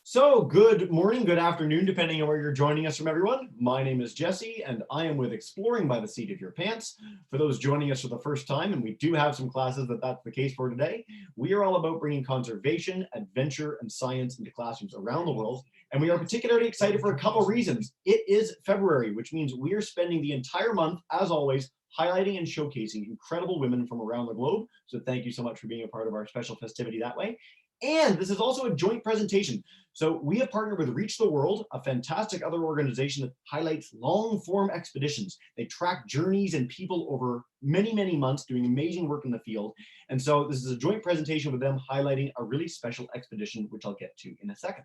So good morning, good afternoon, depending on where you're joining us from, everyone. My name is Jesse, and I am with Exploring by the Seat of Your Pants. For those joining us for the first time, and we do have some classes that's the case for today, we are all about bringing conservation, adventure, and science into classrooms around the world. And we are particularly excited for a couple reasons. It is February, which means we are spending the entire month, as always, highlighting and showcasing incredible women from around the globe. So thank you so much for being a part of our special festivity that way. And this is also a joint presentation. So we have partnered with Reach the World, a fantastic other organization that highlights long-form expeditions. They track journeys and people over many, many months doing amazing work in the field. And so this is a joint presentation with them highlighting a really special expedition, which I'll get to in a second.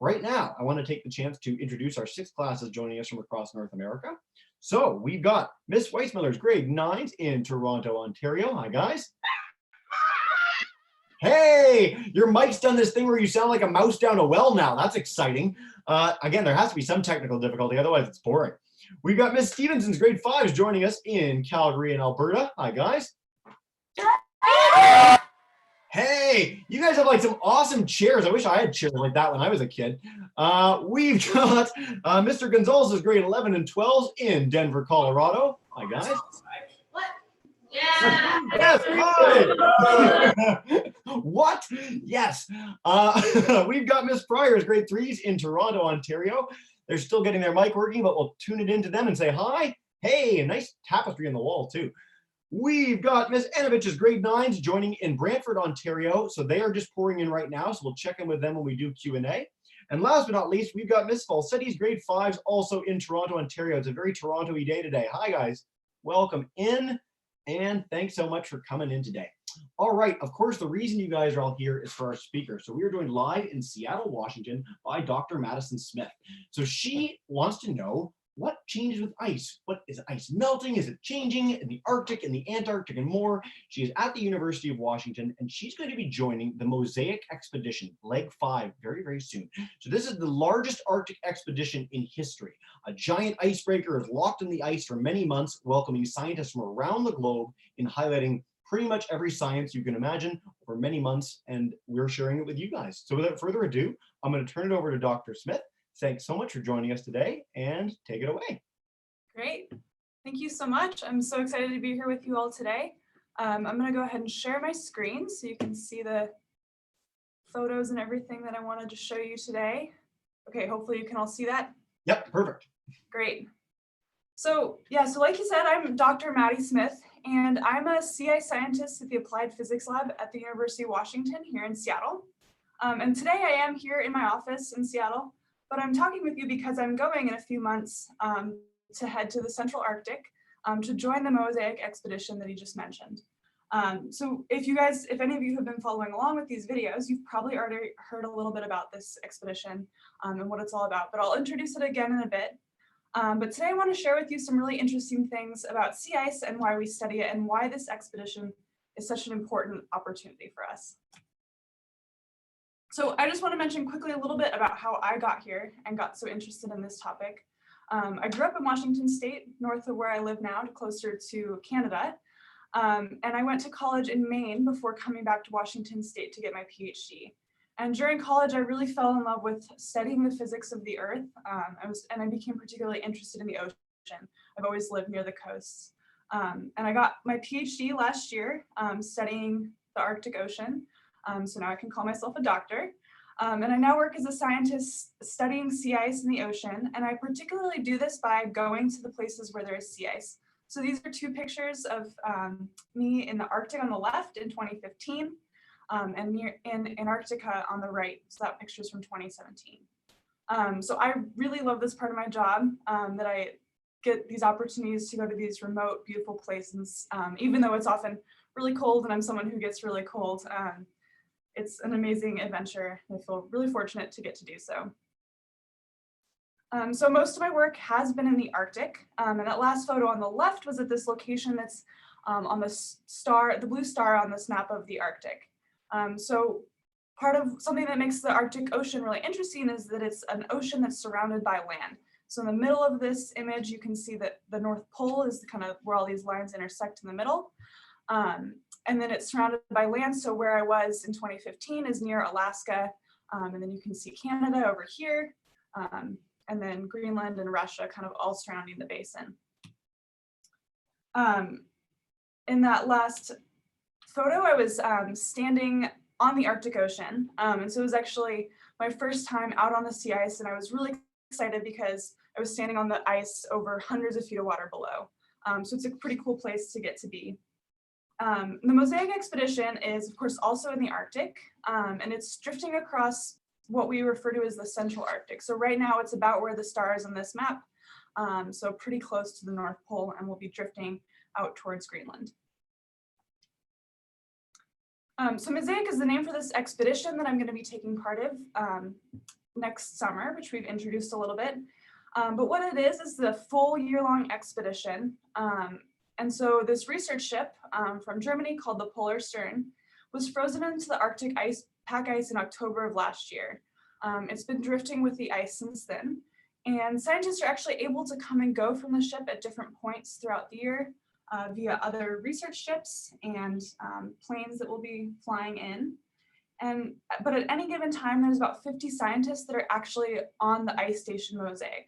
Right now, I want to take the chance to introduce our 6 classes joining us from across North America. So we've got Miss Weissmiller's grade 9s in Toronto, Ontario. Hi, guys. Hey, your mic's done this thing where you sound like a mouse down a well now. That's exciting. Again, there has to be some technical difficulty, otherwise it's boring. We've got Miss Stevenson's grade 5s joining us in Calgary and Alberta. Hi, guys. Hey, you guys have like some awesome chairs. I wish I had chairs like that when I was a kid. We've got Mr. Gonzalez's grade 11 and 12s in Denver, Colorado. Hi, guys. What? Yeah. Yes, hi. What? Yes. We've got Miss Pryor's grade 3s in Toronto, Ontario. They're still getting their mic working, but we'll tune it into them and say hi. Hey, a nice tapestry on the wall too. We've got Miss Anovich's grade 9s joining in Brantford, Ontario. So they are just pouring in right now. So we'll check in with them when we do Q&A. And last but not least, we've got Miss Falsetti's grade 5s also in Toronto, Ontario. It's a very Toronto-y day today. Hi, guys. Welcome in. And thanks so much for coming in today. All right, of course, the reason you guys are all here is for our speaker. So we are joined live in Seattle, Washington by Dr. Madison Smith. So she wants to know what changes with ice. What is ice melting? Is it changing in the Arctic and the Antarctic and more? She is at the University of Washington, and she's going to be joining the MOSAiC expedition, Leg 5, very, very soon. So this is the largest Arctic expedition in history. A giant icebreaker is locked in the ice for many months, welcoming scientists from around the globe in highlighting pretty much every science you can imagine over many months, and we're sharing it with you guys. So without further ado, I'm going to turn it over to Dr. Smith. Thanks so much for joining us today, and take it away. Great. Thank you so much. I'm so excited to be here with you all today. I'm going to go ahead and share my screen so you can see the photos and everything that I wanted to show you today. Okay, hopefully you can all see that. Yep, perfect. Great. So like you said, I'm Dr. Maddie Smith, and I'm a sea ice scientist at the Applied Physics Lab at the University of Washington here in Seattle. And today I am here in my office in Seattle, but I'm talking with you because I'm going in a few months to head to the Central Arctic to join the MOSAiC expedition that he just mentioned. So if any of you have been following along with these videos, you've probably already heard a little bit about this expedition and what it's all about, but I'll introduce it again in a bit. But today I want to share with you some really interesting things about sea ice and why we study it and why this expedition is such an important opportunity for us. So I just want to mention quickly a little bit about how I got here and got so interested in this topic. I grew up in Washington State, north of where I live now, closer to Canada. And I went to college in Maine before coming back to Washington State to get my PhD. And during college, I really fell in love with studying the physics of the Earth. And I became particularly interested in the ocean. I've always lived near the coasts. And I got my PhD last year studying the Arctic Ocean. So now I can call myself a doctor. And I now work as a scientist studying sea ice in the ocean. And I particularly do this by going to the places where there is sea ice. So these are 2 pictures of me in the Arctic on the left in 2015 and in Antarctica on the right. So that picture is from 2017. So I really love this part of my job that I get these opportunities to go to these remote, beautiful places, even though it's often really cold and I'm someone who gets really cold. It's an amazing adventure. I feel really fortunate to get to do so. So most of my work has been in the Arctic, and that last photo on the left was at this location that's on the blue star on this map of the Arctic. So part of something that makes the Arctic Ocean really interesting is that it's an ocean that's surrounded by land. So in the middle of this image, you can see that the North Pole is kind of where all these lines intersect in the middle. And then it's surrounded by land. So where I was in 2015 is near Alaska, And then you can see Canada over here, and then Greenland and Russia kind of all surrounding the basin. In that last photo, I was standing on the Arctic Ocean. And so it was actually my first time out on the sea ice, and I was really excited because I was standing on the ice over hundreds of feet of water below. So it's a pretty cool place to get to be. The MOSAiC expedition is, of course, also in the Arctic, and it's drifting across what we refer to as the Central Arctic. So right now it's about where the star is on this map, so pretty close to the North Pole, and we'll be drifting out towards Greenland. So MOSAiC is the name for this expedition that I'm going to be taking part of next summer, which we've introduced a little bit. But what it is the full year-long expedition. And so this research ship from Germany called the Polar Stern was frozen into the Arctic pack ice in October of last year. It's been drifting with the ice since then. And scientists are actually able to come and go from the ship at different points throughout the year via other research ships and planes that will be flying in. But at any given time, there's about 50 scientists that are actually on the ice station MOSAiC.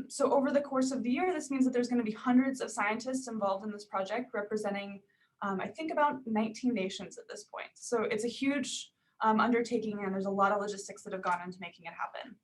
So over the course of the year, this means that there's going to be hundreds of scientists involved in this project, representing, I think, about 19 nations at this point. So it's a huge undertaking, and there's a lot of logistics that have gone into making it happen.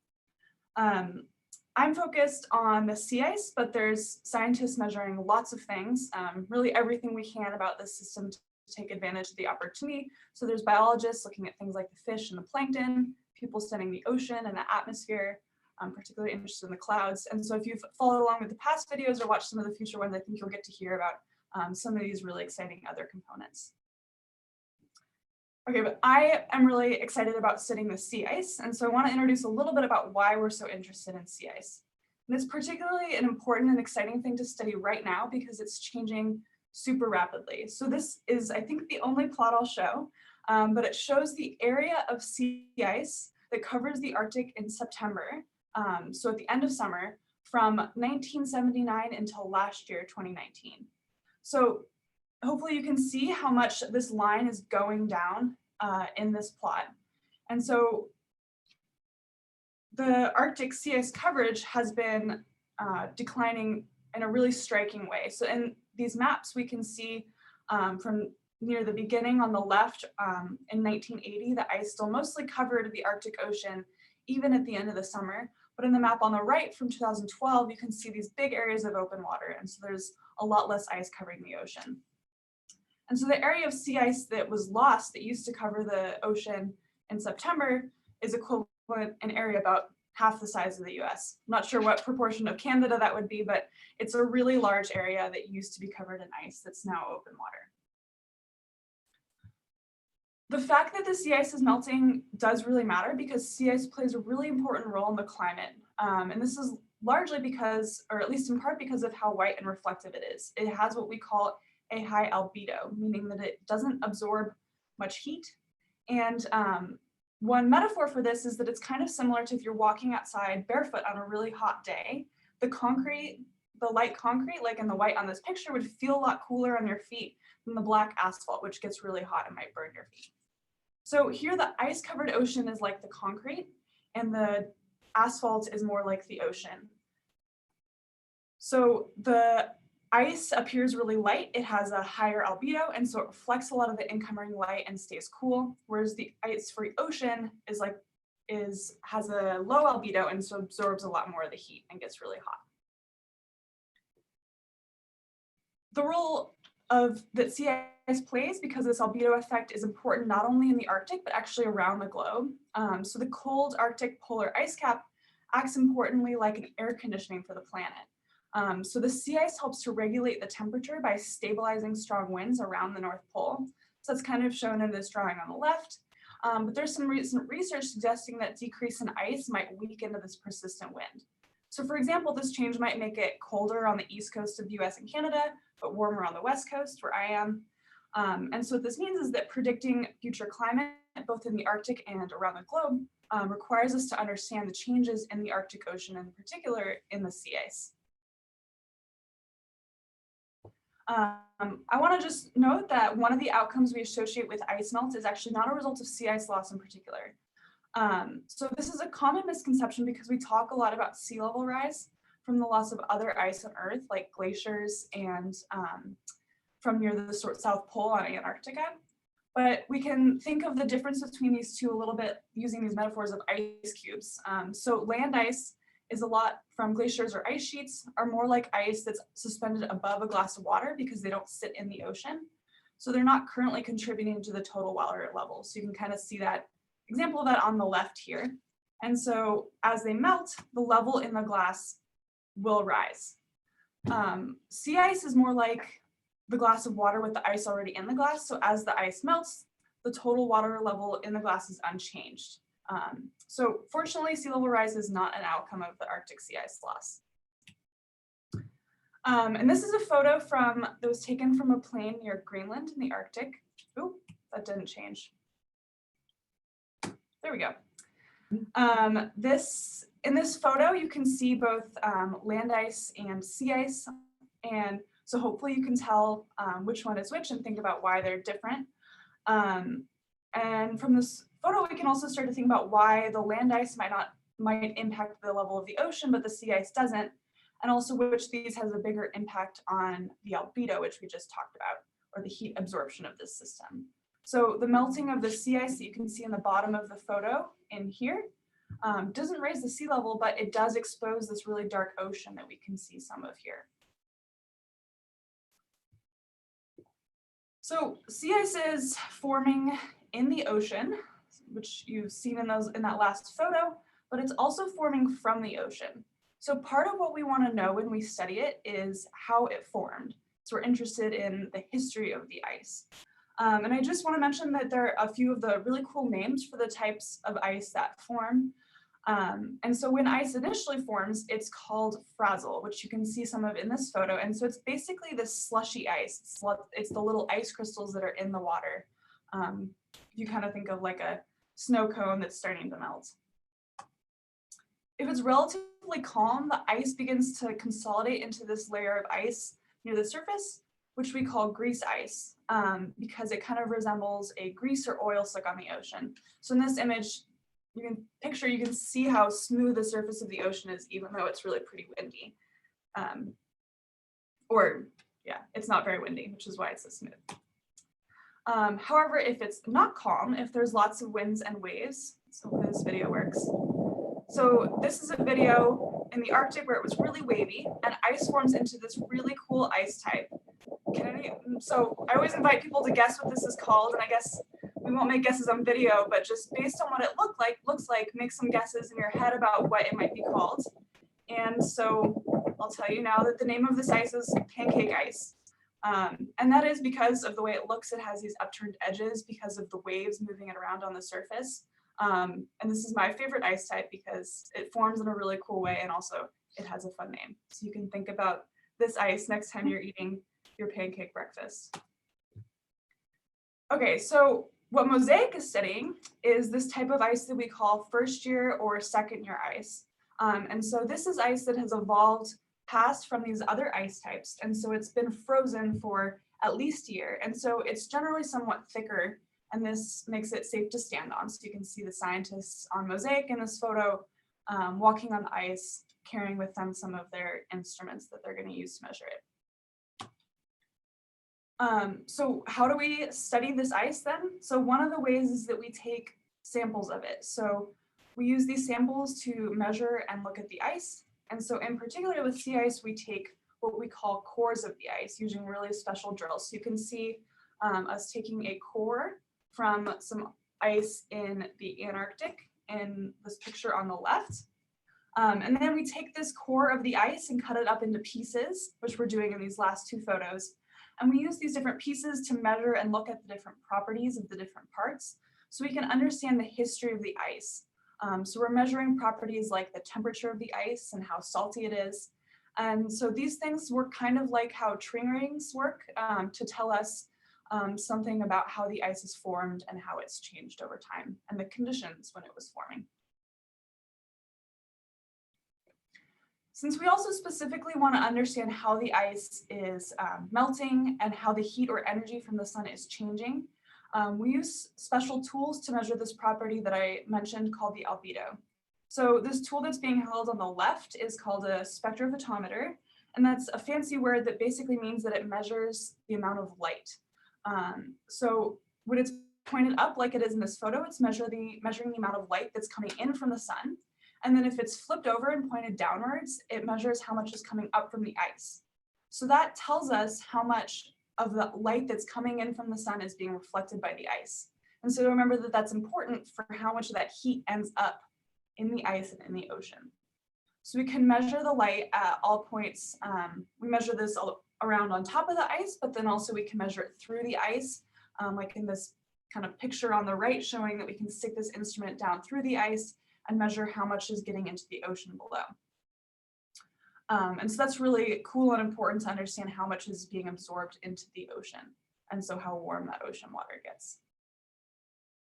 I'm focused on the sea ice, but there's scientists measuring lots of things, really everything we can about this system to take advantage of the opportunity. So there's biologists looking at things like the fish and the plankton, people studying the ocean and the atmosphere. I'm particularly interested in the clouds. And so if you've followed along with the past videos or watched some of the future ones, I think you'll get to hear about some of these really exciting other components. Okay, but I am really excited about studying the sea ice. And so I want to introduce a little bit about why we're so interested in sea ice. And it's particularly an important and exciting thing to study right now because it's changing super rapidly. So this is, I think, the only plot I'll show, but it shows the area of sea ice that covers the Arctic in September. So at the end of summer, from 1979 until last year, 2019. So hopefully you can see how much this line is going down in this plot. And so the Arctic sea ice coverage has been declining in a really striking way. So in these maps, we can see from near the beginning on the left, in 1980, the ice still mostly covered the Arctic Ocean, even at the end of the summer. But in the map on the right from 2012, you can see these big areas of open water. And so there's a lot less ice covering the ocean. And so the area of sea ice that was lost that used to cover the ocean in September is equivalent in area about half the size of the US. I'm not sure what proportion of Canada that would be, but it's a really large area that used to be covered in ice that's now open water. The fact that the sea ice is melting does really matter because sea ice plays a really important role in the climate. And this is largely because, or at least in part because of how white and reflective it is. It has what we call a high albedo, meaning that it doesn't absorb much heat. And one metaphor for this is that it's kind of similar to if you're walking outside barefoot on a really hot day, the concrete, the light concrete, like in the white on this picture, would feel a lot cooler on your feet than the black asphalt, which gets really hot and might burn your feet. So here the ice-covered ocean is like the concrete, and the asphalt is more like the ocean. So the ice appears really light. It has a higher albedo, and so it reflects a lot of the incoming light and stays cool, whereas the ice-free ocean has a low albedo and so absorbs a lot more of the heat and gets really hot. The role that sea ice plays, because this albedo effect is important not only in the Arctic, but actually around the globe. So the cold Arctic polar ice cap acts importantly like an air conditioning for the planet. So the sea ice helps to regulate the temperature by stabilizing strong winds around the North Pole. So that's kind of shown in this drawing on the left. But there's some recent research suggesting that decrease in ice might weaken this persistent wind. So for example, this change might make it colder on the east coast of the US and Canada, but warmer on the west coast where I am. And so what this means is that predicting future climate, both in the Arctic and around the globe, requires us to understand the changes in the Arctic Ocean, in particular in the sea ice. I want to just note that one of the outcomes we associate with ice melt is actually not a result of sea ice loss in particular. So this is a common misconception because we talk a lot about sea level rise from the loss of other ice on Earth, like glaciers and from near the South Pole on Antarctica. But we can think of the difference between these two a little bit using these metaphors of ice cubes. So land ice is a lot from glaciers or ice sheets are more like ice that's suspended above a glass of water because they don't sit in the ocean. So they're not currently contributing to the total water level. So you can kind of see that example of that on the left here. And so as they melt, the level in the glass will rise. Sea ice is more like the glass of water with the ice already in the glass. So as the ice melts, the total water level in the glass is unchanged. So fortunately, sea level rise is not an outcome of the Arctic sea ice loss. And this is a photo that was taken from a plane near Greenland in the Arctic. Oh, that didn't change. There we go. In this photo, you can see both land ice and sea ice. And so hopefully you can tell which one is which and think about why they're different. And from this photo, we can also start to think about why the land ice might impact the level of the ocean, but the sea ice doesn't. And also which these has a bigger impact on the albedo, which we just talked about, or the heat absorption of this system. So the melting of the sea ice that you can see in the bottom of the photo in here doesn't raise the sea level, but it does expose this really dark ocean that we can see some of here. So sea ice is forming in the ocean, which you've seen in that last photo, but it's also forming from the ocean. So part of what we want to know when we study it is how it formed. So we're interested in the history of the ice. And I just want to mention that there are a few of the really cool names for the types of ice that form. And so when ice initially forms, it's called frazzle, which you can see some of in this photo. And so it's basically this slushy ice. It's the little ice crystals that are in the water. You kind of think of like a snow cone that's starting to melt. If it's relatively calm, the ice begins to consolidate into this layer of ice near the surface, which we call grease ice, because it kind of resembles a grease or oil slick on the ocean. So in this image, you can see how smooth the surface of the ocean is, even though it's really pretty windy. It's not very windy, which is why it's so smooth. However, if it's not calm, if there's lots of winds and waves, so hopefully this video works. So this is a video in the Arctic where it was really wavy and ice forms into this really cool ice type. So I always invite people to guess what this is called, and I guess we won't make guesses on video, but just based on what it looks like, make some guesses in your head about what it might be called. And so I'll tell you now that the name of this ice is pancake ice. And that is because of the way it looks. It has these upturned edges because of the waves moving it around on the surface. And this is my favorite ice type because it forms in a really cool way, and also it has a fun name. So you can think about this ice next time you're eating your pancake breakfast. Okay, so what MOSAiC is studying is this type of ice that we call first year or second year ice. And so this is ice that has evolved past from these other ice types. And so it's been frozen for at least a year. And so it's generally somewhat thicker, and this makes it safe to stand on. So you can see the scientists on MOSAiC in this photo walking on the ice, carrying with them some of their instruments that they're going to use to measure it. So how do we study this ice then? So one of the ways is that we take samples of it. So we use these samples to measure and look at the ice. And so in particular with sea ice, we take what we call cores of the ice using really special drills. So you can see us taking a core from some ice in the Antarctic in this picture on the left. And then we take this core of the ice and cut it up into pieces, which we're doing in these last two photos. And we use these different pieces to measure and look at the different properties of the different parts so we can understand the history of the ice. So we're measuring properties like the temperature of the ice and how salty it is. And so these things work kind of like how tree rings work to tell us something about how the ice is formed and how it's changed over time and the conditions when it was forming. Since we also specifically want to understand how the ice is melting and how the heat or energy from the sun is changing, We use special tools to measure this property that I mentioned called the albedo. So this tool that's being held on the left is called a spectrophotometer, and that's a fancy word that basically means that it measures the amount of light. So when it's pointed up like it is in this photo, it's measuring the amount of light that's coming in from the sun. And then if it's flipped over and pointed downwards, it measures how much is coming up from the ice. So that tells us how much of the light that's coming in from the sun is being reflected by the ice. And so remember that that's important for how much of that heat ends up in the ice and in the ocean. So we can measure the light at all points. We measure this around on top of the ice, but then also we can measure it through the ice, like in this kind of picture on the right showing that we can stick this instrument down through the ice and measure how much is getting into the ocean below. And so that's really cool and important to understand how much is being absorbed into the ocean, and so how warm that ocean water gets.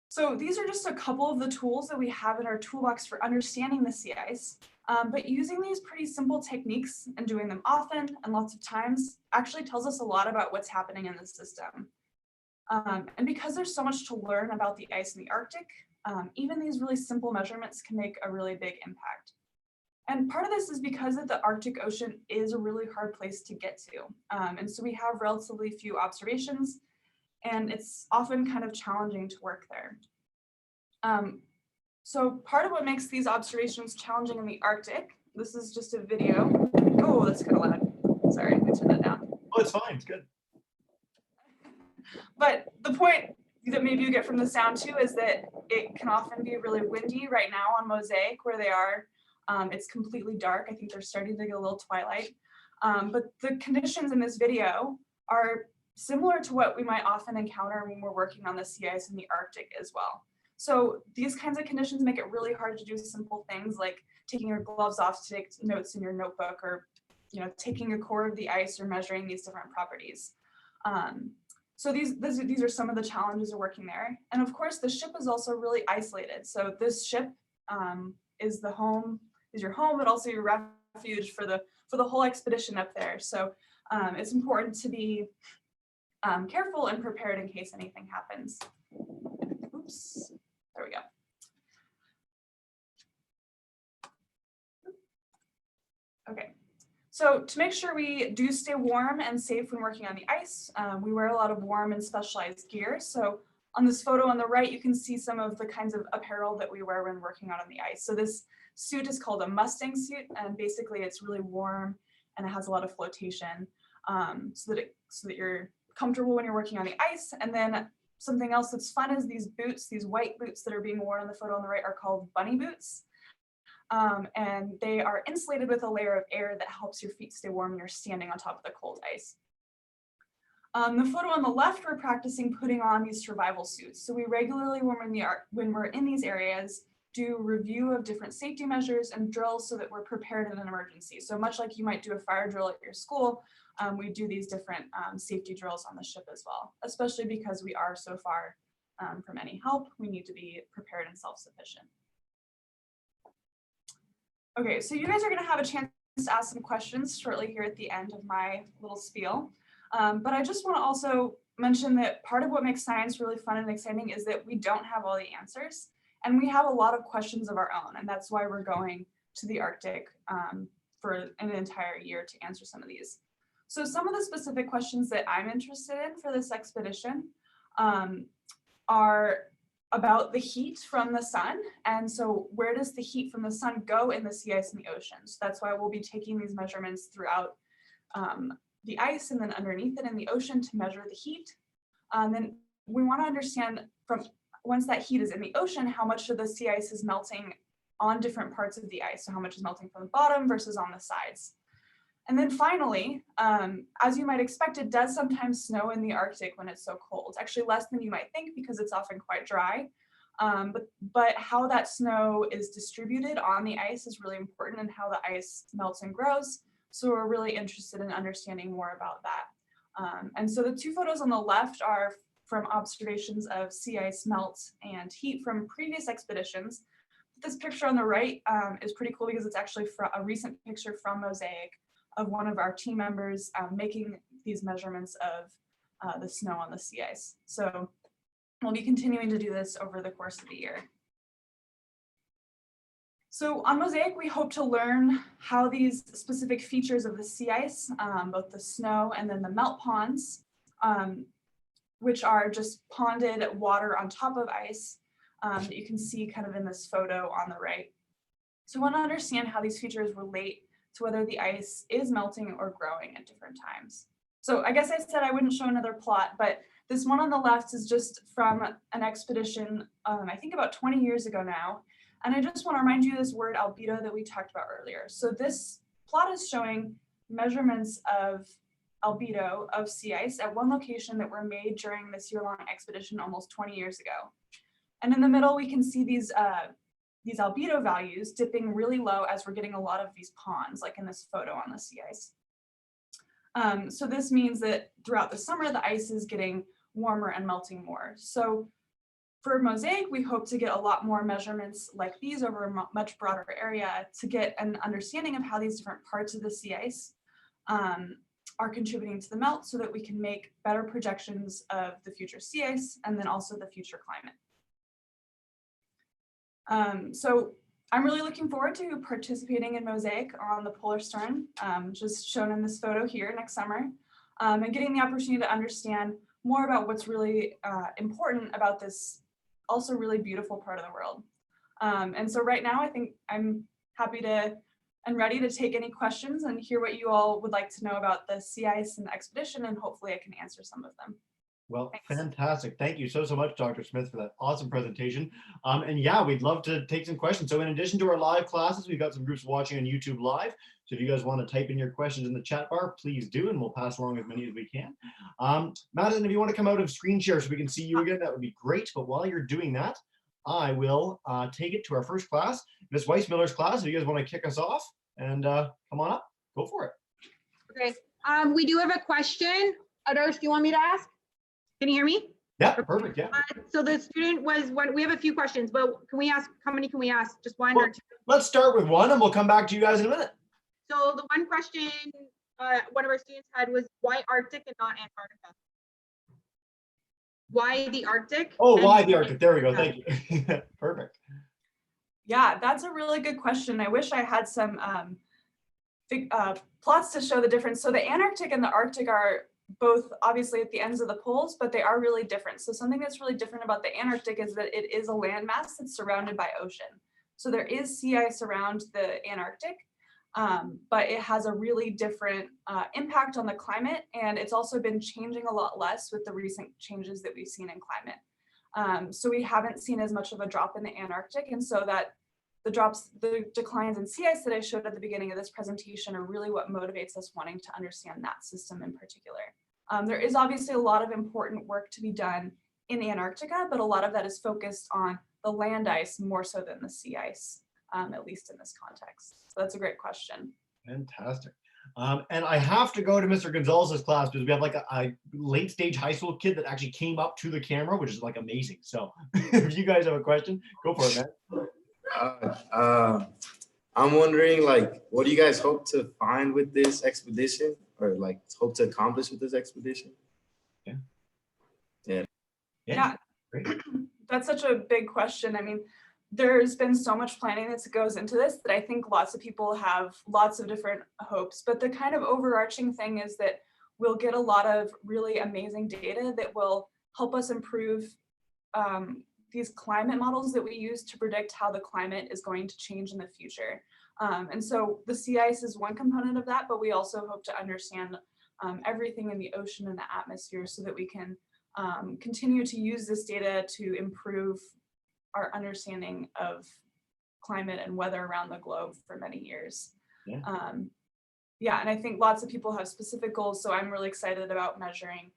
So these are just a couple of the tools that we have in our toolbox for understanding the sea ice, but using these pretty simple techniques and doing them often and lots of times actually tells us a lot about what's happening in the system. And because there's so much to learn about the ice in the Arctic, even these really simple measurements can make a really big impact. And part of this is because that the Arctic Ocean is a really hard place to get to. And so we have relatively few observations, and it's often kind of challenging to work there. So part of what makes these observations challenging in the Arctic, this is just a video. Oh, that's kind of loud. Sorry, let me turn that down. Oh, it's fine, it's good. But the point that maybe you get from the sound too is that it can often be really windy right now on MOSAiC where they are. It's completely dark. I think they're starting to get a little twilight. But the conditions in this video are similar to what we might often encounter when we're working on the sea ice in the Arctic as well. So these kinds of conditions make it really hard to do simple things like taking your gloves off to take notes in your notebook, or taking a core of the ice or measuring these different properties. So these are some of the challenges of working there. And of course, the ship is also really isolated. So this ship is your home, but also your refuge for the whole expedition up there. So it's important to be careful and prepared in case anything happens. Oops, there we go. Okay. So to make sure we do stay warm and safe when working on the ice, we wear a lot of warm and specialized gear. So on this photo on the right, you can see some of the kinds of apparel that we wear when working out on the ice. So this suit is called a Mustang suit, and basically it's really warm and it has a lot of flotation, so that you're comfortable when you're working on the ice. And then something else that's fun is these boots, these white boots that are being worn in the photo on the right are called bunny boots. And they are insulated with a layer of air that helps your feet stay warm when you're standing on top of the cold ice. The photo on the left, we're practicing putting on these survival suits. So we regularly, when we're in these areas, do review of different safety measures and drills so that we're prepared in an emergency. So much like you might do a fire drill at your school, we do these different safety drills on the ship as well, especially because we are so far from any help. We need to be prepared and self-sufficient. Okay, so you guys are going to have a chance to ask some questions shortly here at the end of my little spiel. But I just want to also mention that part of what makes science really fun and exciting is that we don't have all the answers, and we have a lot of questions of our own, and that's why we're going to the Arctic for an entire year to answer some of these. So some of the specific questions that I'm interested in for this expedition are about the heat from the sun. And so where does the heat from the sun go in the sea ice and the ocean? So that's why we'll be taking these measurements throughout the ice and then underneath it in the ocean to measure the heat. Then we want to understand from once that heat is in the ocean, how much of the sea ice is melting on different parts of the ice. So how much is melting from the bottom versus on the sides. And then finally, as you might expect, it does sometimes snow in the Arctic when it's so cold. Actually less than you might think because it's often quite dry. But how that snow is distributed on the ice is really important, and how the ice melts and grows. So we're really interested in understanding more about that. And so the two photos on the left are from observations of sea ice melt and heat from previous expeditions. This picture on the right is pretty cool because it's actually a recent picture from MOSAiC of one of our team members making these measurements of the snow on the sea ice. So We'll be continuing to do this over the course of the year. So on MOSAiC, we hope to learn how these specific features of the sea ice, both the snow and then the melt ponds, which are just ponded water on top of ice that you can see kind of in this photo on the right. So we want to understand how these features relate to whether the ice is melting or growing at different times. So I guess I said I wouldn't show another plot, but this one on the left is just from an expedition, I think about 20 years ago now. And I just want to remind you this word albedo that we talked about earlier. So this plot is showing measurements of albedo of sea ice at one location that were made during this year-long expedition almost 20 years ago. And in the middle, we can see these albedo values dipping really low as we're getting a lot of these ponds, like in this photo on the sea ice. So this means that throughout the summer, the ice is getting warmer and melting more. So for MOSAiC, we hope to get a lot more measurements like these over a much broader area to get an understanding of how these different parts of the sea ice are contributing to the melt so that we can make better projections of the future sea ice and then also the future climate. So I'm really looking forward to participating in MOSAiC on the Polar Stern, just shown in this photo here next summer, and getting the opportunity to understand more about what's really important about this also really beautiful part of the world. And so right now, I think I'm happy to and ready to take any questions and hear what you all would like to know about the sea ice and the expedition, and hopefully I can answer some of them. Well, Thanks. fantastic. Thank you so much, Dr. Smith, for that awesome presentation. And yeah, we'd love to take some questions. So in addition to our live classes, we've got some groups watching on YouTube Live. So if you guys want to type in your questions in the chat bar, please do, and we'll pass along as many as we can. Madison, if you want to come out of screen share so we can see you again, that would be great. But while you're doing that, I will take it to our first class, Ms. Weissmiller's class. If you guys want to kick us off and come on up, go for it. Okay, we do have a question. Adarsh, do you want me to ask? Can you hear me? Yeah, perfect, yeah. So the student was one, we have a few questions, but can we ask, how many can we ask? Just one or two? Let's start with one and we'll come back to you guys in a minute. So the one question one of our students had was why Arctic and not Antarctica? Why the Arctic? Oh, why the Arctic? There we go, thank you. Perfect. Yeah, that's a really good question. I wish I had some plots to show the difference. So the Antarctic and the Arctic are both obviously at the ends of the poles, but they are really different. So something that's really different about the Antarctic is that it is a landmass that's surrounded by ocean. So there is sea ice around the Antarctic, but it has a really different impact on the climate. And it's also been changing a lot less with the recent changes that we've seen in climate. So we haven't seen as much of a drop in the Antarctic. And so that the declines in sea ice that I showed at the beginning of this presentation are really what motivates us wanting to understand that system in particular. There is obviously a lot of important work to be done in Antarctica, but a lot of that is focused on the land ice more so than the sea ice, at least in this context. So that's a great question. Fantastic. And I have to go to Mr. Gonzalez's class because we have like a late stage high school kid that actually came up to the camera, which is like amazing. So if you guys have a question, go for it, man. I'm wondering, like, what do you guys hope to find with this expedition, or like hope to accomplish with this expedition? Yeah. Great. That's such a big question. I mean, there's been so much planning that goes into this that I think lots of people have lots of different hopes, but the kind of overarching thing is that we'll get a lot of really amazing data that will help us improve these climate models that we use to predict how the climate is going to change in the future. And so the sea ice is one component of that, but we also hope to understand everything in the ocean and the atmosphere so that we can continue to use this data to improve our understanding of climate and weather around the globe for many years. Yeah. Yeah, and I think lots of people have specific goals, so I'm really excited about measuring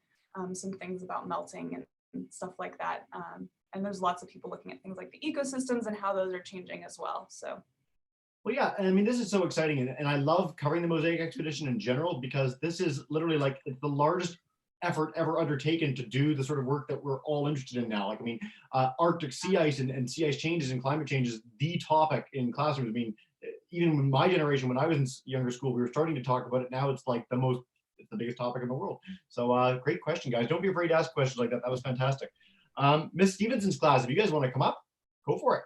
some things about melting and stuff like that. And there's lots of people looking at things like the ecosystems and how those are changing as well. So. Well, yeah, I mean, this is so exciting. And I love covering the MOSAiC expedition in general, because this is literally like it's the largest effort ever undertaken to do the sort of work that we're all interested in now. Like, I mean, Arctic sea ice and sea ice changes and climate change is the topic in classrooms. I mean, even in my generation, when I was in younger school, we were starting to talk about it. Now it's like it's the biggest topic in the world. So great question, guys. Don't be afraid to ask questions like that. That was fantastic. Miss Stevenson's class, if you guys want to come up, go for it.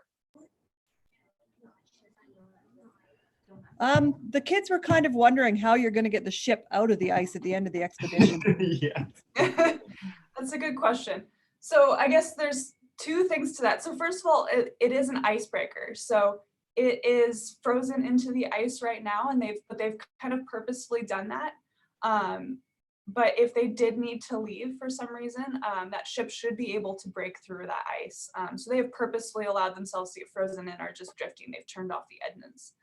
The kids were kind of wondering how you're going to get the ship out of the ice at the end of the expedition. Yeah. That's a good question. So I guess there's two things to that. So first of all, it is an icebreaker. So it is frozen into the ice right now, and they've kind of purposefully done that. But if they did need to leave for some reason, that ship should be able to break through that ice. So they have purposefully allowed themselves to get frozen and are just drifting. They've turned off the engines.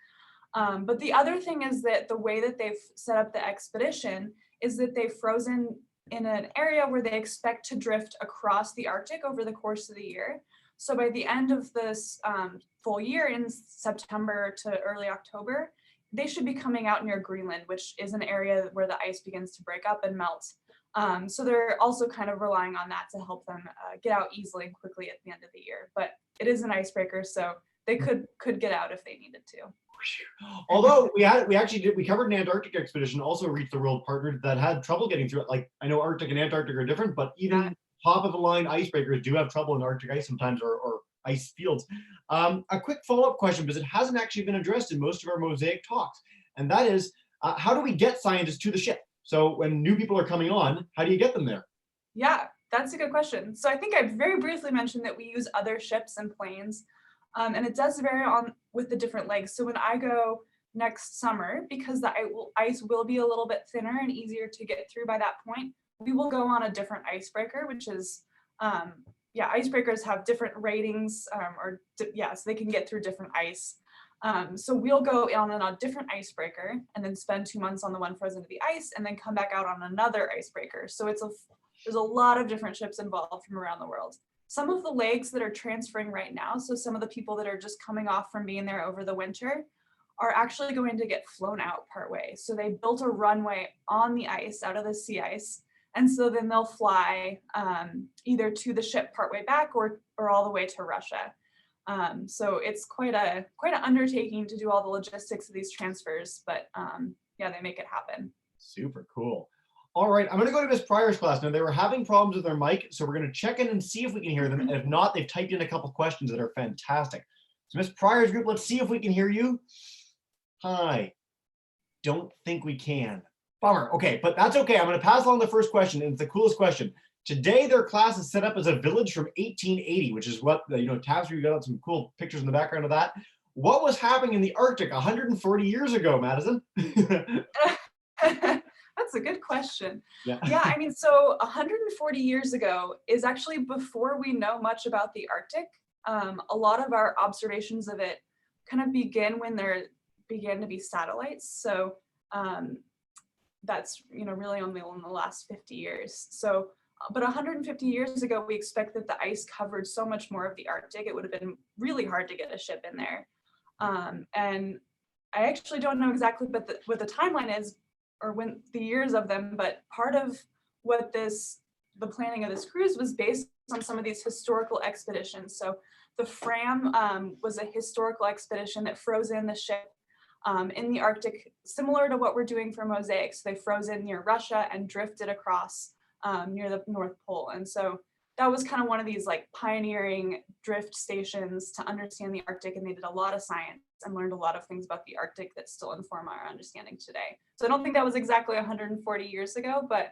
But the other thing is that the way that they've set up the expedition is that they've frozen in an area where they expect to drift across the Arctic over the course of the year. So by the end of this full year in September to early October, they should be coming out near Greenland, which is an area where the ice begins to break up and melt. So they're also kind of relying on that to help them get out easily and quickly at the end of the year. But it is an icebreaker, so they could get out if they needed to. Although we covered an Antarctic expedition, also reached the world partner that had trouble getting through it. Like, I know Arctic and Antarctic are different, but even top of the line icebreakers do have trouble in Arctic ice sometimes, or ice fields. A quick follow-up question, because it hasn't actually been addressed in most of our MOSAiC talks, and that is, how do we get scientists to the ship? So when new people are coming on, how do you get them there? Yeah, that's a good question. So I think I very briefly mentioned that we use other ships and planes. And it does vary on with the different legs. So when I go next summer, because the ice will be a little bit thinner and easier to get through by that point, we will go on a different icebreaker, which is, icebreakers have different ratings, so they can get through different ice. So we'll go on a different icebreaker and then spend 2 months on the one frozen to the ice and then come back out on another icebreaker. So there's a lot of different ships involved from around the world. Some of the legs that are transferring right now, so some of the people that are just coming off from being there over the winter, are actually going to get flown out partway. So they built a runway on the ice, out of the sea ice, and so then they'll fly either to the ship partway back or all the way to Russia. So it's quite an undertaking to do all the logistics of these transfers, but they make it happen. Super cool. All right, I'm going to go to Miss Pryor's class. Now, they were having problems with their mic, so we're going to check in and see if we can hear them. And if not, they've typed in a couple questions that are fantastic. So Miss Pryor's group, let's see if we can hear you. Hi. Don't think we can. Bummer. Okay, but that's okay. I'm going to pass along the first question, and it's the coolest question. Today, their class is set up as a village from 1880, which is what, Tapestry, we got some cool pictures in the background of that. What was happening in the Arctic 140 years ago, Madison? That's a good question. Yeah. I mean, so 140 years ago is actually before we know much about the Arctic. A lot of our observations of it kind of begin when there began to be satellites. So that's, really only in the last 50 years. So, but 150 years ago, we expect that the ice covered so much more of the Arctic, it would have been really hard to get a ship in there. And I actually don't know exactly what the timeline is, or when the years of them, but part of what the planning of this cruise was based on some of these historical expeditions. So the Fram was a historical expedition that froze in the ship in the Arctic, similar to what we're doing for MOSAiC. So they froze in near Russia and drifted across near the North Pole. And so that was kind of one of these like pioneering drift stations to understand the Arctic, and they did a lot of science and learned a lot of things about the Arctic that still inform our understanding today. So I don't think that was exactly 140 years ago, but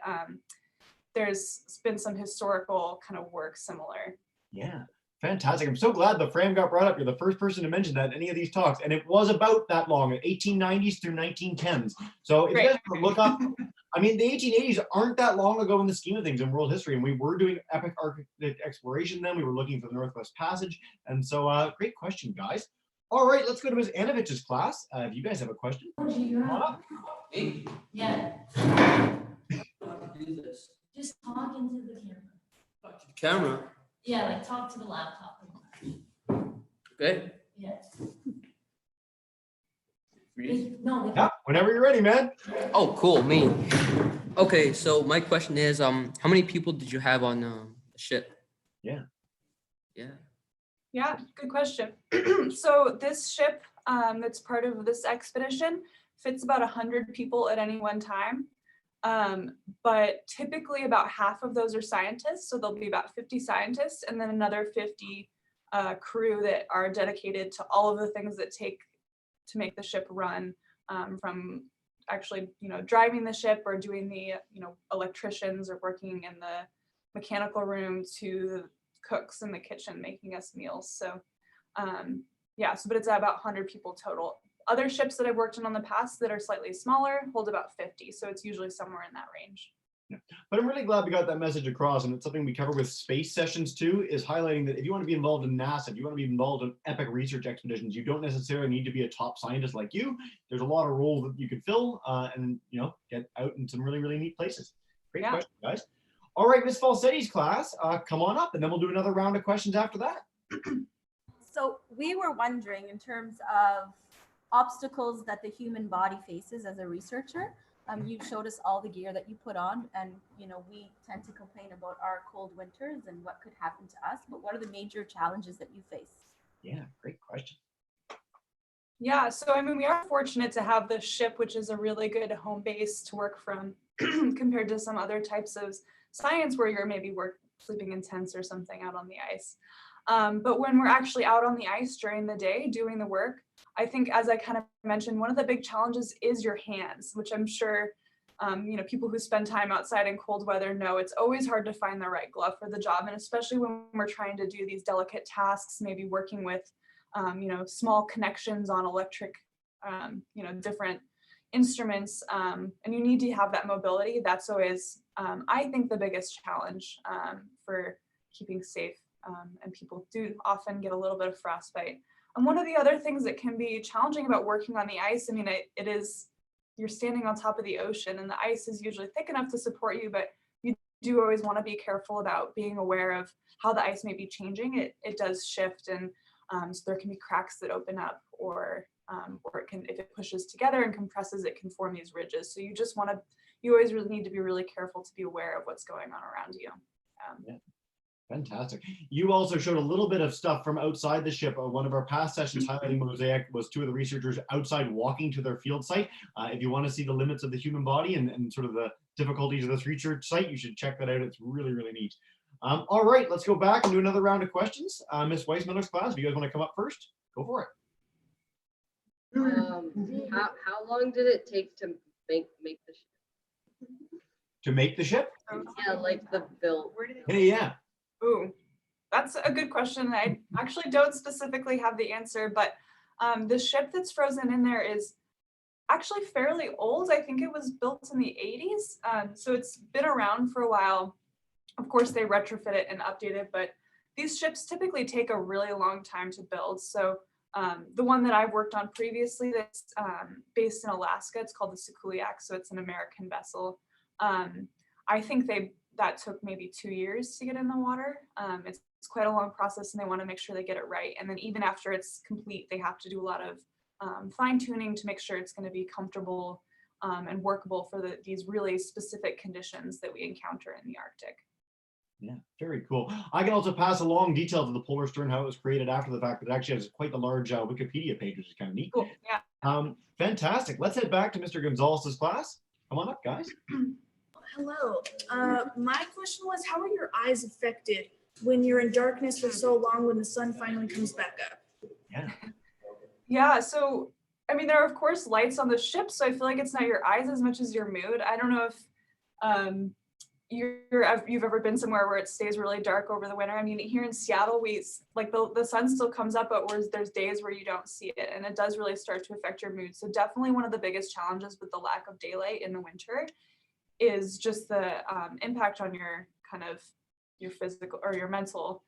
there's been some historical kind of work similar. Yeah, fantastic. I'm so glad the Fram got brought up. You're the first person to mention that in any of these talks, and it was about that long, 1890s through 1910s. So if you guys want to look up, I mean, the 1880s aren't that long ago in the scheme of things in world history, and we were doing epic Arctic exploration then. We were looking for the Northwest Passage, and so great question, guys. All right, let's go to Ms. Anovich's class. If you guys have a question, come on up. Hey. Yeah. Do this. Just talk into the camera. Talk to the camera. Yeah, like talk to the laptop. Okay. Yeah. Ready? No. Yeah, whenever you're ready, man. Oh, cool. Me. Okay, so my question is, how many people did you have on the ship? Yeah. Yeah, good question. So this ship that's part of this expedition fits about 100 people at any one time. But typically about half of those are scientists. So there'll be about 50 scientists and then another 50 crew that are dedicated to all of the things that take to make the ship run, from actually, driving the ship or doing the, electricians or working in the mechanical room to the cooks in the kitchen making us meals. So yeah, so but it's about 100 people total. Other ships that I've worked on the past that are slightly smaller hold about 50. So it's usually somewhere in that range. Yeah. But I'm really glad we got that message across, and it's something we cover with space sessions too, is highlighting that if you want to be involved in NASA, if you want to be involved in epic research expeditions, you don't necessarily need to be a top scientist like you. There's a lot of roles that you could fill and get out in some really, really neat places. Great question, guys. All right, Miss Falsetti's class, come on up, and then we'll do another round of questions after that. So we were wondering, in terms of obstacles that the human body faces as a researcher. You showed us all the gear that you put on, and we tend to complain about our cold winters and what could happen to us, but what are the major challenges that you face? Yeah, great question. Yeah, so we are fortunate to have the ship, which is a really good home base to work from compared to some other types of science where you're maybe sleeping in tents or something out on the ice. But when we're actually out on the ice during the day doing the work, I think, as I kind of mentioned, one of the big challenges is your hands, which I'm sure, people who spend time outside in cold weather know it's always hard to find the right glove for the job. And especially when we're trying to do these delicate tasks, maybe working with, small connections on electric, different instruments, and you need to have that mobility. That's always, I think, the biggest challenge for keeping safe. And people do often get a little bit of frostbite. And one of the other things that can be challenging about working on the ice, it is, you're standing on top of the ocean and the ice is usually thick enough to support you, but you do always want to be careful about being aware of how the ice may be changing. It does shift, and so there can be cracks that open up, or it can, if it pushes together and compresses, it can form these ridges. So you always really need to be really careful to be aware of what's going on around you. Yeah. Fantastic. You also showed a little bit of stuff from outside the ship. One of our past sessions highlighting MOSAiC was two of the researchers outside walking to their field site. If you want to see the limits of the human body and sort of the difficulties of this research site, you should check that out. It's really, really neat. All right, let's go back and do another round of questions. Miss Weissmiller's class, if you guys want to come up first, go for it. How long did it take to make the ship? To make the ship? Yeah, like the build. Hey, yeah. Ooh, that's a good question. I actually don't specifically have the answer, but the ship that's frozen in there is actually fairly old. I think it was built in the 80s. So it's been around for a while. Of course, they retrofit it and update it, but these ships typically take a really long time to build. So the one that I've worked on previously that's based in Alaska, it's called the Sikuliak. So it's an American vessel. I think that took maybe 2 years to get in the water. It's quite a long process, and they want to make sure they get it right. And then even after it's complete, they have to do a lot of fine tuning to make sure it's going to be comfortable and workable for these really specific conditions that we encounter in the Arctic. Yeah, very cool. I can also pass along details of the Polar Stern, how it was created after the fact. It actually has quite the large Wikipedia page, which is kind of neat. Cool. Yeah. Fantastic. Let's head back to Mr. Gonzalez's class. Come on up, guys. Hello. My question was, how are your eyes affected when you're in darkness for so long when the sun finally comes back up? Yeah. Yeah. So, there are, of course, lights on the ship. So I feel like it's not your eyes as much as your mood. I don't know if you've ever been somewhere where it stays really dark over the winter. Here in Seattle, the sun still comes up, but there's days where you don't see it, and it does really start to affect your mood. So definitely one of the biggest challenges with the lack of daylight in the winter is just the impact on your physical or your mental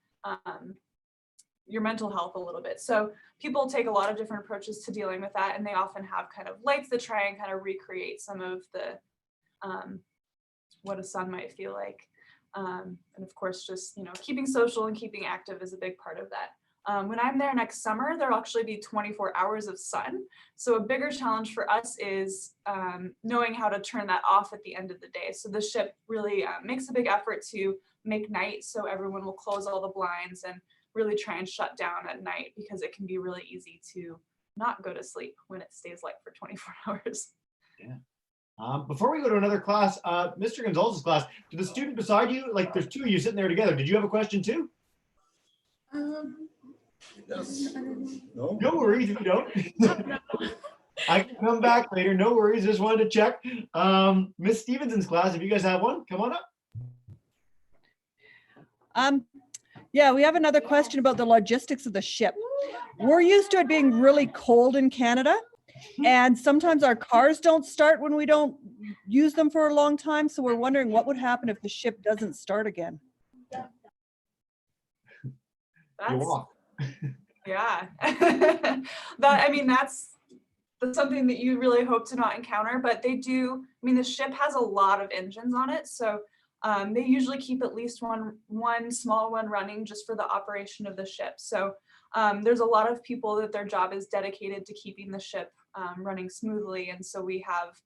health a little bit. So people take a lot of different approaches to dealing with that, and they often have kind of lights that try and kind of recreate some of the what a sun might feel like. And of course, just keeping social and keeping active is a big part of that. When I'm there next summer, there'll actually be 24 hours of sun. So a bigger challenge for us is knowing how to turn that off at the end of the day. So the ship really makes a big effort to make night, so everyone will close all the blinds and really try and shut down at night, because it can be really easy to not go to sleep when it stays light for 24 hours. Yeah. Before we go to another class, Mr. Gonzalez's class, to the student beside you, like there's two of you sitting there together. Did you have a question too? No. No worries if you don't. I can come back later. No worries. Just wanted to check. Miss Stevenson's class, if you guys have one, come on up. Yeah, we have another question about the logistics of the ship. We're used to it being really cold in Canada, and sometimes our cars don't start when we don't use them for a long time. So we're wondering what would happen if the ship doesn't start again. You That's, walk. yeah. That's something that you really hope to not encounter, but they do. I mean, the ship has a lot of engines on it, so they usually keep at least one small one running just for the operation of the ship. So there's a lot of people that their job is dedicated to keeping the ship running smoothly, and so we have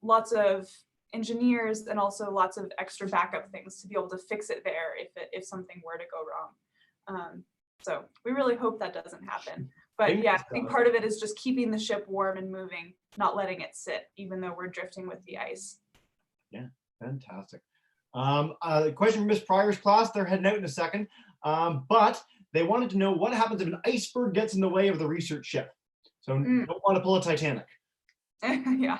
lots of engineers and also lots of extra backup things to be able to fix it there if something were to go wrong. So we really hope that doesn't happen. But yeah, I think part of it is just keeping the ship warm and moving, not letting it sit, even though we're drifting with the ice. Yeah, fantastic. Question from Miss Pryor's class. They're heading out in a second, but they wanted to know what happens if an iceberg gets in the way of the research ship. So you don't want to pull a Titanic. Yeah.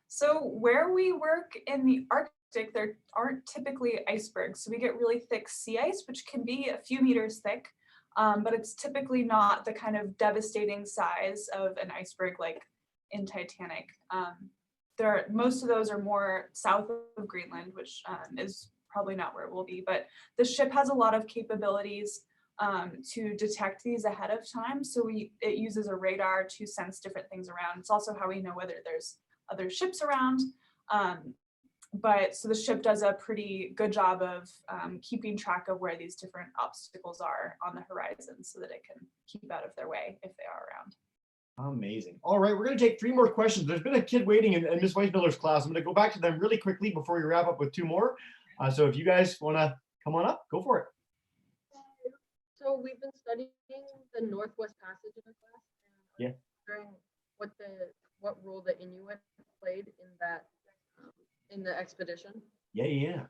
So where we work in the Arctic, there aren't typically icebergs. So we get really thick sea ice, which can be a few meters thick, but it's typically not the kind of devastating size of an iceberg like in Titanic. Most of those are more south of Greenland, which is probably not where it will be, but the ship has a lot of capabilities to detect these ahead of time. So it uses a radar to sense different things around. It's also how we know whether there's other ships around. So the ship does a pretty good job of keeping track of where these different obstacles are on the horizon so that it can keep out of their way if they are around. Amazing. All right, we're going to take 3 more questions. There's been a kid waiting in Miss Weismiller's class. I'm going to go back to them really quickly before we wrap up with 2 more. So if you guys want to come on up, go for it. So we've been studying the Northwest Passage in our class. And Yeah. wondering what role the Inuit played in that in the expedition. Yeah.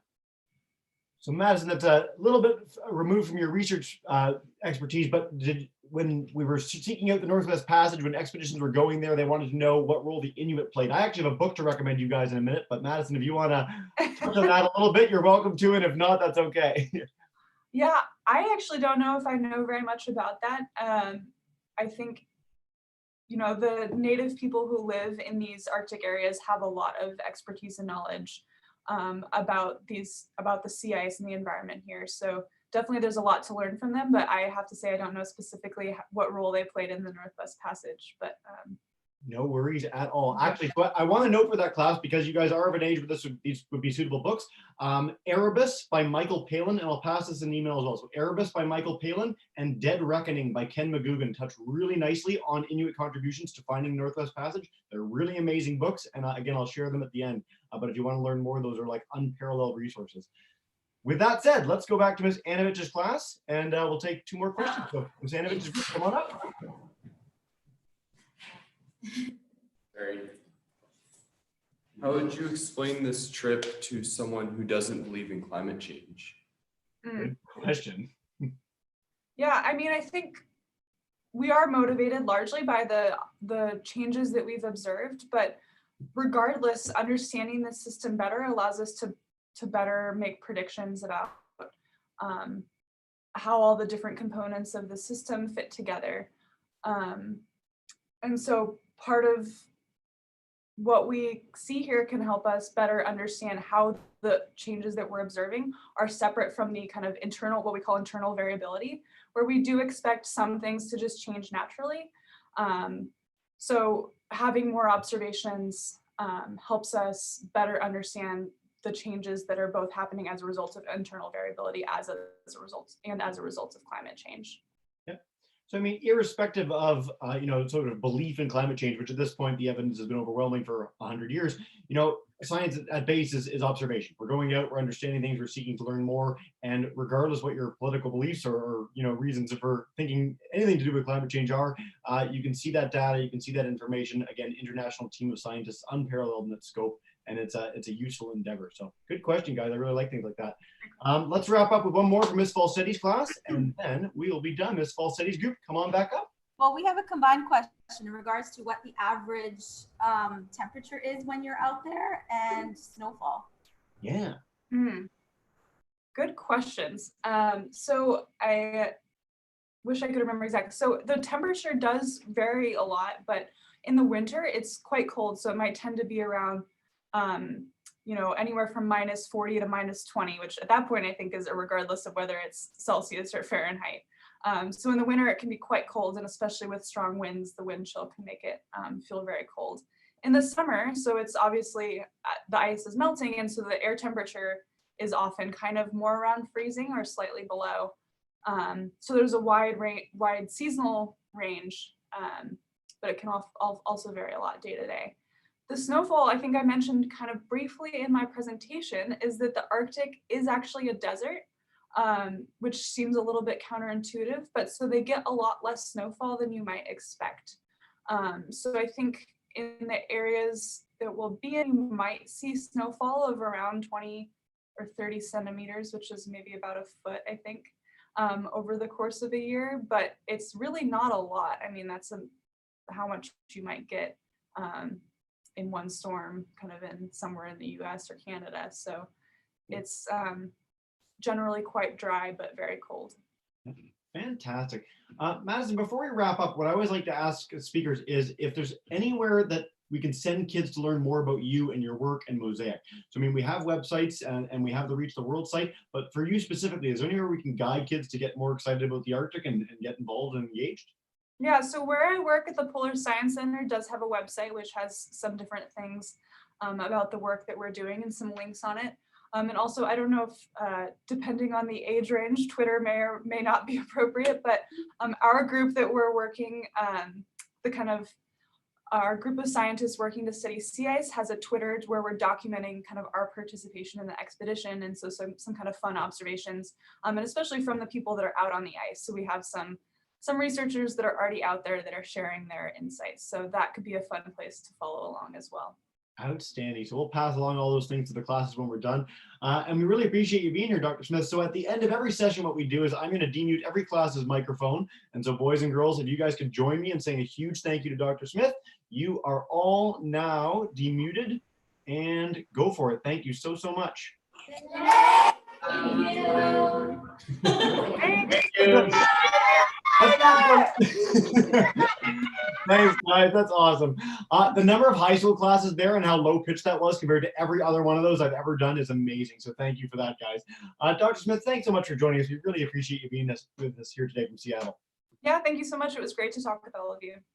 So Madison, that's a little bit removed from your research expertise, but when we were seeking out the Northwest Passage, when expeditions were going there, they wanted to know what role the Inuit played. I actually have a book to recommend you guys in a minute, but Madison, if you want to touch on that a little bit, you're welcome to, and if not, that's okay. Yeah, I actually don't know if I know very much about that. I think, the native people who live in these Arctic areas have a lot of expertise and knowledge about the sea ice and the environment here. So definitely there's a lot to learn from them, but I have to say I don't know specifically what role they played in the Northwest Passage, but no worries at all. Actually, but I want to note for that class, because you guys are of an age where these would be suitable books, Erebus by Michael Palin, and I'll pass this in email as well. So Erebus by Michael Palin and Dead Reckoning by Ken McGugan touch really nicely on Inuit contributions to finding Northwest Passage. They're really amazing books, and again, I'll share them at the end. But if you want to learn more, those are like unparalleled resources. With that said, let's go back to Ms. Anovich's class, and we'll take 2 more questions. So Ms. Anovich, come on up. How would you explain this trip to someone who doesn't believe in climate change? Good question. Yeah, I think we are motivated largely by the changes that we've observed, but regardless, understanding the system better allows us to better make predictions about how all the different components of the system fit together. And so part of what we see here can help us better understand how the changes that we're observing are separate from the kind of internal, what we call internal variability, where we do expect some things to just change naturally. So having more observations helps us better understand the changes that are both happening as a result of internal variability as a result of climate change. So, I mean, irrespective of, sort of belief in climate change, which at this point, the evidence has been overwhelming for 100 years, science at base is observation. We're going out, we're understanding things, we're seeking to learn more, and regardless what your political beliefs or reasons for thinking anything to do with climate change are, you can see that data, you can see that information. Again, international team of scientists, unparalleled in its scope, and it's a useful endeavor. So good question, guys. I really like things like that. Let's wrap up with one more from Miss Falsetti's class, and then we will be done. Miss Falsetti's group, come on back up. Well, we have a combined question in regards to what the average temperature is when you're out there and snowfall. Yeah. Good questions. So I wish I could remember exactly. So the temperature does vary a lot, but in the winter it's quite cold. So it might tend to be around, anywhere from -40 to -20, which at that point I think is regardless of whether it's Celsius or Fahrenheit. So in the winter it can be quite cold, and especially with strong winds, the wind chill can make it feel very cold. In the summer, so it's obviously the ice is melting, and so the air temperature is often kind of more around freezing or slightly below. So there's a wide seasonal range, but it can also vary a lot day to day. The snowfall, I think I mentioned kind of briefly in my presentation, is that the Arctic is actually a desert, which seems a little bit counterintuitive, but so they get a lot less snowfall than you might expect. So I think in the areas that will be in, you might see snowfall of around 20 or 30 centimeters, which is maybe about a foot, I think, over the course of a year, but it's really not a lot. I mean, that's how much you might get in one storm, kind of in somewhere in the US or Canada. So it's generally quite dry, but very cold. Fantastic. Madison, before we wrap up, what I always like to ask speakers is if there's anywhere that we can send kids to learn more about you and your work and MOSAiC. So, I mean, we have websites and we have the Reach the World site, but for you specifically, is there anywhere we can guide kids to get more excited about the Arctic and get involved and engaged? Yeah, so where I work at the Polar Science Center does have a website which has some different things about the work that we're doing and some links on it. And also, I don't know if, depending on the age range, Twitter may or may not be appropriate, but our group that we're working, our group of scientists working to study sea ice has a Twitter where we're documenting kind of our participation in the expedition, and so some kind of fun observations, and especially from the people that are out on the ice. So we have some researchers that are already out there that are sharing their insights. So that could be a fun place to follow along as well. Outstanding. So we'll pass along all those things to the classes when we're done. And we really appreciate you being here, Dr. Smith. So at the end of every session, what we do is I'm going to demute every class's microphone. And so boys and girls, if you guys could join me in saying a huge thank you to Dr. Smith, you are all now demuted, and go for it. Thank you so much. Thank you. Thank you. Thanks, guys. That's awesome. The number of high school classes there and how low pitched that was compared to every other one of those I've ever done is amazing. So thank you for that, guys. Dr. Smith, thanks so much for joining us. We really appreciate you being with us here today from Seattle. Yeah, thank you so much. It was great to talk with all of you.